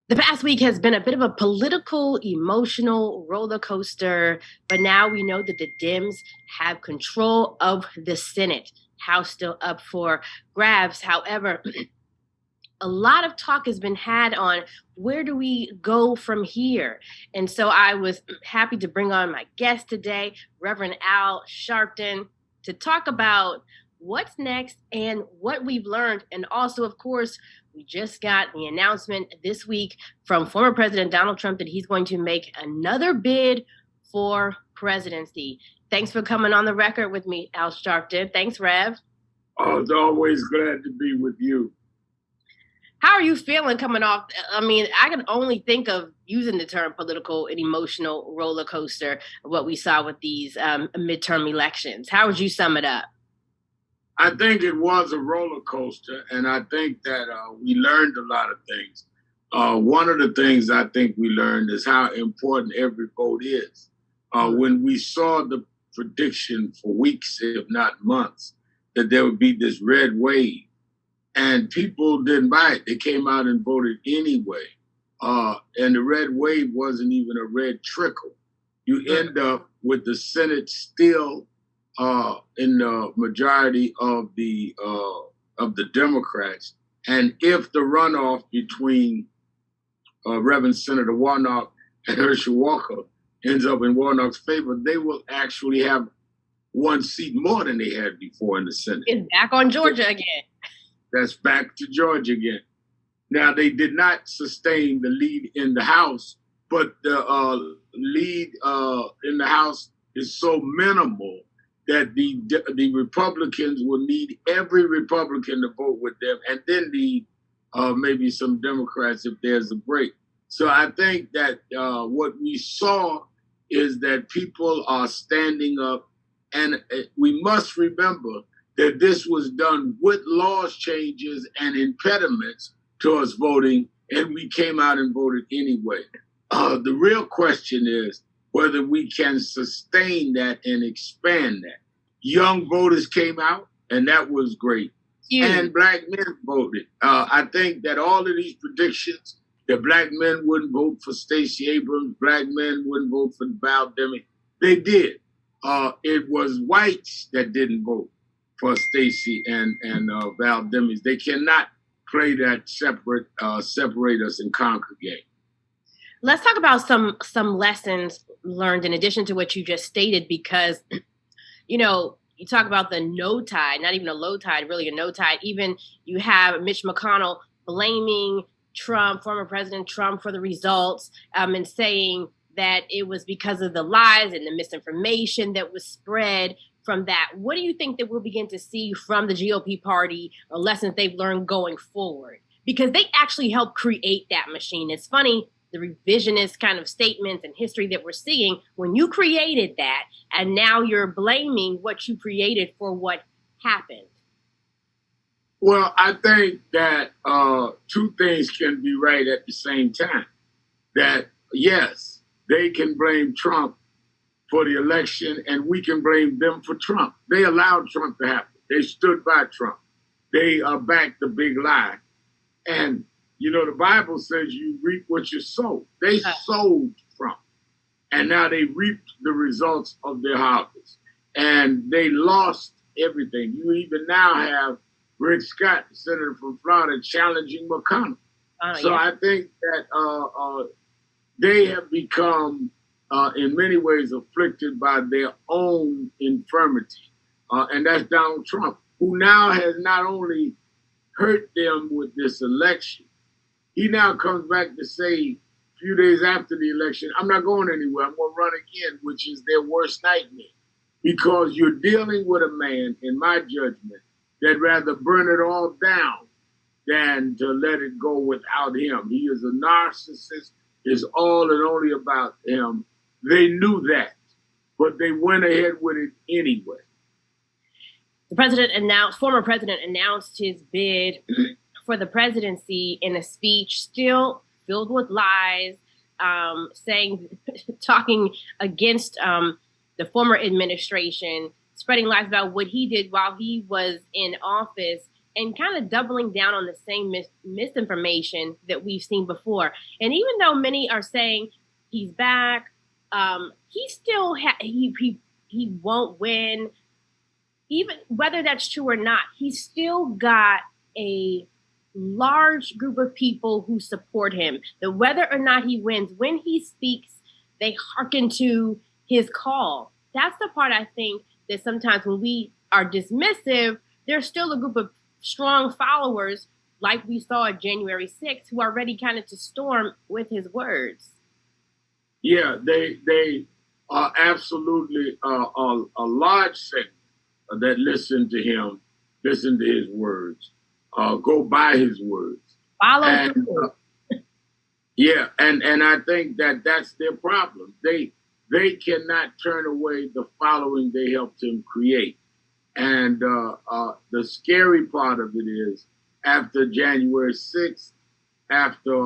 The past week has been a bit of a political, emotional roller coaster, but now we know that the Dems have control of the Senate. House still up for grabs. However, a lot of talk has been had on where do we go from here. And so I was happy to bring on my guest today, Reverend Al Sharpton, to talk about what's next and what we've learned. And also, of course, we just got the announcement this week from former President Donald Trump that he's going to make another bid for presidency. Thanks for coming on the record with me, Al Sharpton. Thanks, Rev. I was always glad to be with you. How are you feeling coming off? I mean, I can only think of using the term political and emotional roller coaster of what we saw with these midterm elections. How would you sum it up? I think it was a roller coaster, and I think that we learned a lot of things. One of the things I think we learned is how important every vote is. When we saw the prediction for weeks, if not months, that there would be this red wave, and people didn't buy it. They came out and voted anyway. And the red wave wasn't even a red trickle. You end up with the Senate still in the majority of the Democrats. And if the runoff between Reverend Senator Warnock and Herschel Walker ends up in Warnock's favor, they will actually have one seat more than they had before in the Senate. It's back on Georgia again. That's back to Georgia again. Now, they did not sustain the lead in the House, but the lead in the House is so minimal that the Republicans will need every Republican to vote with them, and then need maybe some Democrats if there's a break. So I think that what we saw is that people are standing up, and we must remember that this was done with laws changes and impediments towards voting, and we came out and voted anyway. The real question is whether we can sustain that and expand that. Young voters came out, and that was great. And black men voted. I think that all of these predictions, that black men wouldn't vote for Stacey Abrams, black men wouldn't vote for Val Demings, they did. It was whites that didn't vote for Stacey and Val Demings. They cannot play that separate us and conquer game. Let's talk about some lessons learned in addition to what you just stated, because, you know, you talk about the no tide, not even a low tide, really a no tide. Even you have Mitch McConnell blaming Trump, former President Trump, for the results, and saying that it was because of the lies and the misinformation that was spread from that. What do you think that we'll begin to see from the GOP party, or lessons they've learned going forward? Because they actually helped create that machine. It's funny, the revisionist kind of statements and history that we're seeing when you created that, and now you're blaming what you created for what happened. Well, I think that two things can be right at the same time. That, yes, they can blame Trump for the election, and we can blame them for Trump. They allowed Trump to happen. They stood by Trump. They backed the big lie. And, you know, the Bible says you reap what you sow. They sowed Trump, and now they reaped the results of their harvest. And they lost everything. You even now have Rick Scott, the senator from Florida, challenging McConnell. I think that they have become in many ways afflicted by their own infirmity. And that's Donald Trump, who now has not only hurt them with this election, he now comes back to say a few days after the election, I'm not going anywhere, I'm going to run again, which is their worst nightmare. Because you're dealing with a man, in my judgment, that'd rather burn it all down than to let it go without him. He is a narcissist. It's all and only about him. They knew that, but they went ahead with it anyway. The former president announced his bid for the presidency in a speech still filled with lies, talking against the former administration, spreading lies about what he did while he was in office. and kind of doubling down on the same misinformation that we've seen before. And even though many are saying he's back, he still he won't win. Even whether that's true or not, he's still got a large group of people who support him. That whether or not he wins, when he speaks, they hearken to his call. That's the part I think that sometimes when we are dismissive, there's still a group of strong followers, like we saw at January 6th, who are ready kind of to storm with his words. Yeah, they are absolutely a large segment that listen to him, listen to his words, go by his words. Follow through. Yeah, and I think that that's their problem. They cannot turn away the following they helped him create. And the scary part of it is, after January 6th, after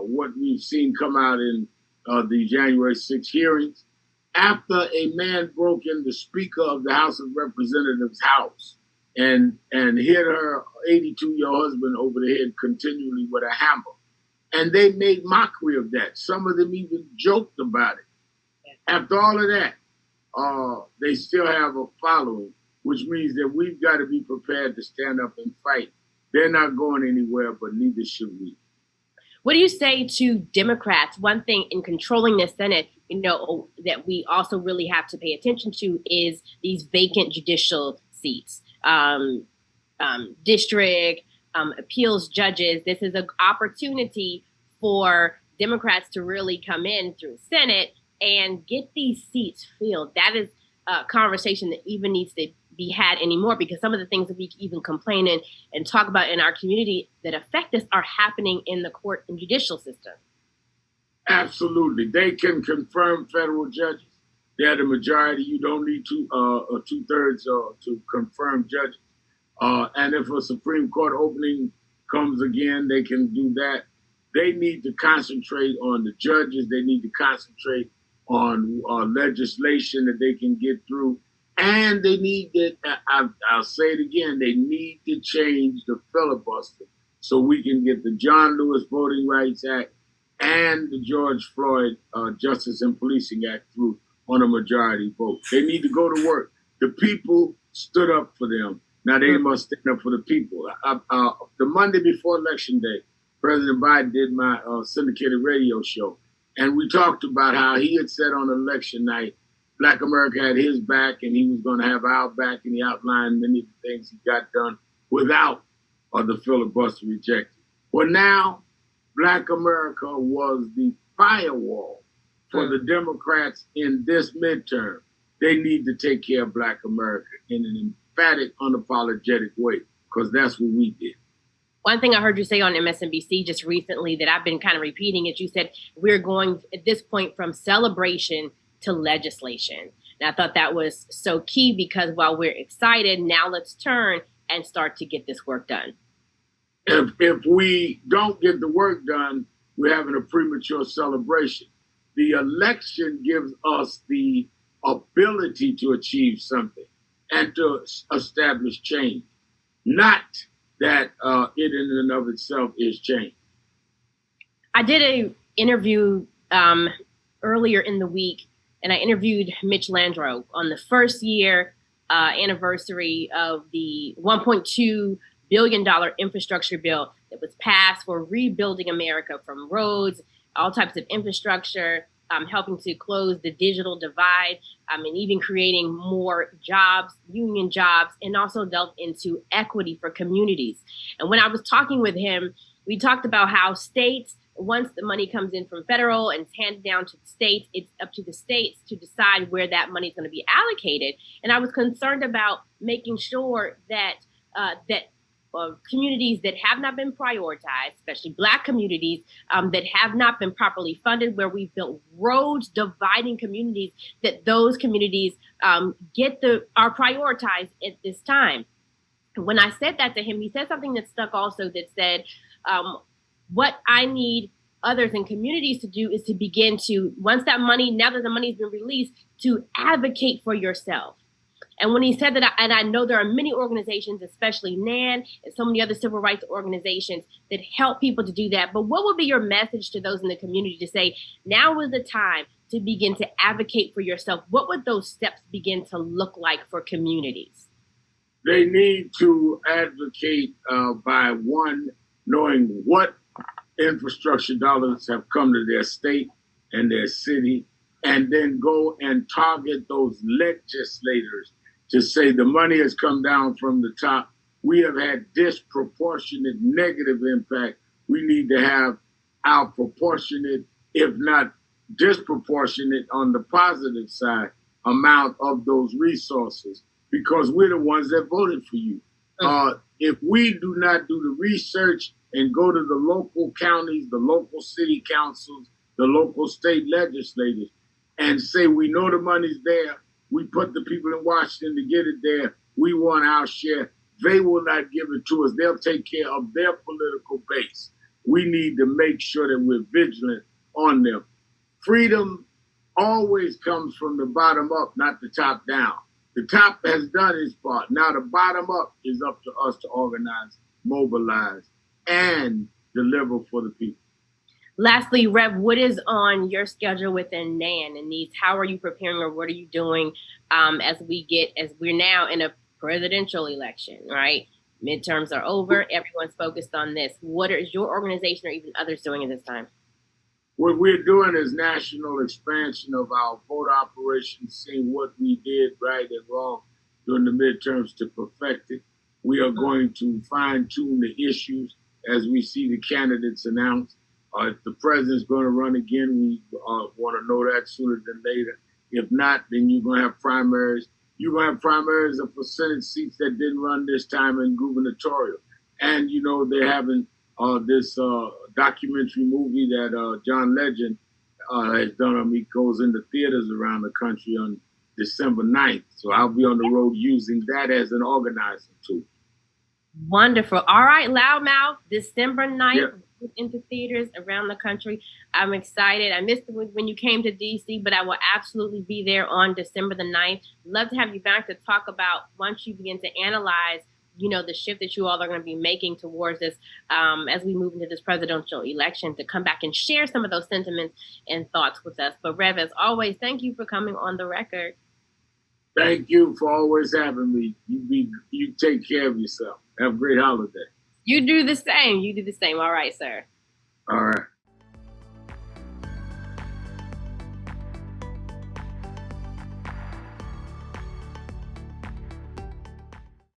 what we've seen come out in the January 6th hearings, after a man broke in the Speaker of the House of Representatives' house and hit her 82-year husband over the head continually with a hammer. And they made mockery of that. Some of them even joked about it. After all of that, they still have a following, which means that we've got to be prepared to stand up and fight. They're not going anywhere, but neither should we. What do you say to Democrats? One thing in controlling the Senate, that we also really have to pay attention to is these vacant judicial seats, district appeals judges. This is an opportunity for Democrats to really come in through Senate and get these seats filled. That is a conversation that even needs to be had anymore, because some of the things that we even complain and talk about in our community that affect us are happening in the court and judicial system. Absolutely. They can confirm federal judges. They're the majority. You don't need two-thirds to confirm judges. And if a Supreme Court opening comes again, they can do that. They need to concentrate on the judges. They need to concentrate on legislation that they can get through. And they need to, I'll say it again, they need to change the filibuster so we can get the John Lewis Voting Rights Act and the George Floyd Justice and Policing Act through on a majority vote. They need to go to work. The people stood up for them. Now they must stand up for the people. The Monday before Election Day, President Biden did my syndicated radio show. And we talked about how he had said on election night, Black America had his back and he was going to have our back, and he outlined many of the things he got done without the filibuster rejected. Well, now Black America was the firewall for the Democrats in this midterm. They need to take care of Black America in an emphatic, unapologetic way, because that's what we did. One thing I heard you say on MSNBC just recently that I've been kind of repeating is you said we're going at this point from celebration to legislation. And I thought that was so key, because while we're excited, now let's turn and start to get this work done. If we don't get the work done, we're having a premature celebration. The election gives us the ability to achieve something and to establish change, not that it in and of itself is change. I did an interview earlier in the week, and I interviewed Mitch Landrieu on the first year anniversary of the $1.2 billion infrastructure bill that was passed for rebuilding America, from roads, all types of infrastructure, helping to close the digital divide, and even creating more jobs, union jobs, and also delve into equity for communities. And when I was talking with him, we talked about how states, once the money comes in from federal and it's handed down to the states, it's up to the states to decide where that money is going to be allocated. And I was concerned about making sure that communities that have not been prioritized, especially Black communities that have not been properly funded, where we've built roads dividing communities, that those communities are prioritized at this time. When I said that to him, he said something that stuck also, that said, what I need others in communities to do is to begin to, once that money, now that the money's been released, to advocate for yourself. And when he said that, and I know there are many organizations, especially NAN and so many other civil rights organizations that help people to do that. But what would be your message to those in the community to say, now is the time to begin to advocate for yourself? What would those steps begin to look like for communities? They need to advocate by one, knowing what infrastructure dollars have come to their state and their city, and then go and target those legislators to say the money has come down from the top. We have had disproportionate negative impact. We need to have our proportionate, if not disproportionate on the positive side, amount of those resources, because we're the ones that voted for you. If we do not do the research and go to the local counties, the local city councils, the local state legislators, and say, we know the money's there, we put the people in Washington to get it there, we want our share, they will not give it to us. They'll take care of their political base. We need to make sure that we're vigilant on them. Freedom always comes from the bottom up, not the top down. The top has done its part. Now the bottom up is up to us to organize, mobilize, and deliver for the people. Lastly, Rev, what is on your schedule within NAN and these? How are you preparing, or what are you doing as we're now in a presidential election, right? Midterms are over. Everyone's focused on this. What is your organization or even others doing at this time? What we're doing is national expansion of our vote operations, seeing what we did right and wrong during the midterms to perfect it. We are going to fine-tune the issues as we see the candidates announced. If the president's going to run again, we want to know that sooner than later. If not, then you're going to have primaries. You're going to have primaries for Senate seats that didn't run this time in gubernatorial. And, you know, they're having this documentary movie that John Legend has done. He goes into theaters around the country on December 9th. So I'll be on the road using that as an organizing tool. Wonderful. All right, Loudmouth, December 9th. Yeah. Into theaters around the country. I'm excited. I missed it when you came to DC, but I will absolutely be there on December the 9th. Love to have you back to talk about, once you begin to analyze, you know, the shift that you all are going to be making towards this as we move into this presidential election, to come back and share some of those sentiments and thoughts with us. But Rev, as always, thank you for coming on the record. Thank you for always having me. You take care of yourself. Have a great holiday. You do the same. You do the same. All right, sir. All right.